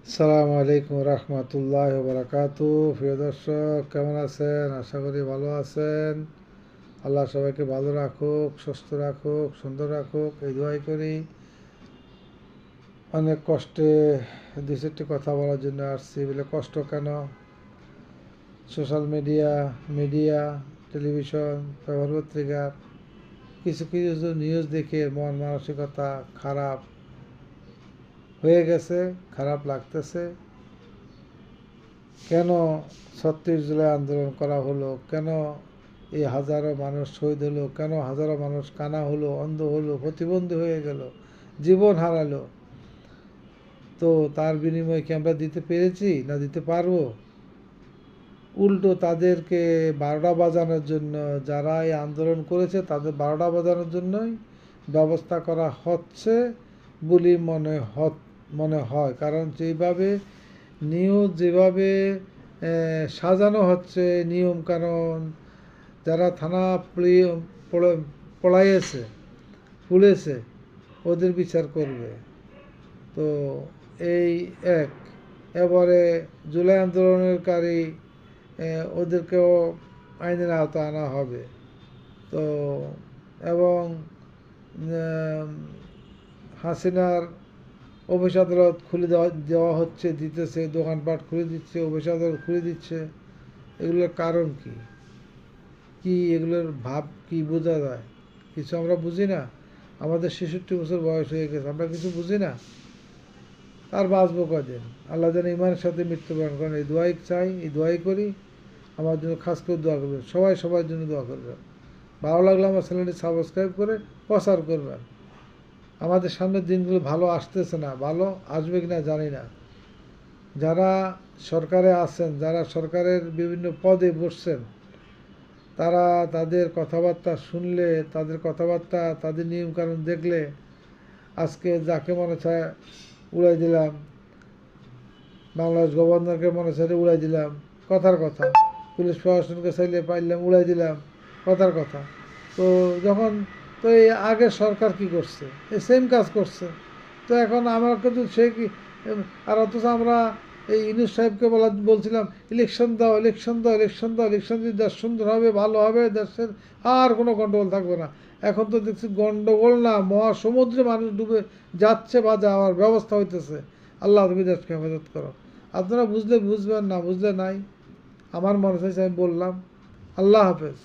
আসসালামু আলাইকুম রহমতুল্লাহ বারাকাতু। প্রিয় দর্শক, কেমন আছেন? আশা করি ভালো আছেন। আল্লাহ সবাইকে ভালো রাখুক, সুস্থ রাখুক, সুন্দর রাখুক, এই দোয়াই করি। অনেক কষ্টে দু চারটি কথা বলার জন্য আসছি। বলে কষ্ট কেন? সোশ্যাল মিডিয়া, টেলিভিশন, পেপার পত্রিকা কিছু কিছু নিউজ দেখে মন মানসিকতা খারাপ হয়ে গেছে, খারাপ লাগতেছে। কেন ৩৬ জুলাই আন্দোলন করা হলো? কেন এই হাজারো মানুষ শহীদ হলো? কেন হাজারো মানুষ কানা হলো, অন্ধ হলো, প্রতিবন্ধী হয়ে গেল, জীবন হারালো? তো তার বিনিময়ে কি আমরা দিতে পেরেছি না দিতে পারবো? উল্টো তাদেরকে ১২টা বাজানোর জন্য, যারা এই আন্দোলন করেছে তাদের ১২টা বাজানোর জন্যই ব্যবস্থা করা হচ্ছে বলে মনে হয়। কারণ যেভাবে সাজানো হচ্ছে নিয়মকানুন, যারা থানা পড়াইয়েছে পুলিশে, ওদের বিচার করবে। তো এই এক এবারে জুলাই আন্দোলনকারী ওদেরকেও আইনের আওতায় আনা হবে। তো এবং হাসিনার অফিস আদালত খুলে দেওয়া হচ্ছে, দিতেছে, দোকানপাট খুলে দিচ্ছে, অফিস আদালত খুলে দিচ্ছে। এগুলোর কারণ কি? এগুলোর ভাব কি বোঝা যায়? কিছু আমরা বুঝি না। আমাদের ৬৬ বছর বয়স হয়ে গেছে, আমরা কিছু বুঝি না। আর বাঁচবো কদিন? আল্লাহ যেন ইমানের সাথে মৃত্যুবরণ করেন, এই দোয়াই চাই, এই দোয়াই করি। আমার জন্য খাস করে দোয়া করবেন, সবার জন্য দোয়া করবেন। ভালো লাগলে আমার চ্যানেলটি সাবস্ক্রাইব করে প্রচার করবেন। আমাদের সামনের দিনগুলো ভালো আসতেছে না, ভালো আসবে কিনা জানি না। যারা সরকারে আছেন, যারা সরকারের বিভিন্ন পদে বসছেন, তারা তাদের কথাবার্তা শুনলে, তাদের কথাবার্তা, তাদের নিয়মকানুন দেখলে, আজকে যাকে মনে চায় উড়াই দিলাম, বাংলাদেশ গভর্নরকে মনে চাইলে উড়াই দিলাম, কথার কথা। পুলিশ প্রশাসনকে চাইলে পাইলাম উড়াই দিলাম, কথার কথা। তো যখন তো এই আগের সরকার কি করছে? এই সেম কাজ করছে। তো এখন আমরা কিন্তু সে কি, আর অথচ আমরা এই ইউনূস সাহেবকে বলছিলাম ইলেকশন দাও, ইলেকশন দাও, ইলেকশন দাও, ইলেকশন দিয়ে দেশ সুন্দর হবে, ভালো হবে, দেশের আর কোনো গণ্ডগোল থাকবে না। এখন তো দেখছি গণ্ডগোল না, মহাসমুদ্রে মানুষ ডুবে যাচ্ছে বা যাওয়ার ব্যবস্থা হইতেছে। আল্লাহ তুমি দেশকে হেফাজত করো। আপনারা বুঝলে বুঝবেন, না বুঝলে নাই। আমার মনে চাইছে আমি বললাম। আল্লাহ হাফেজ।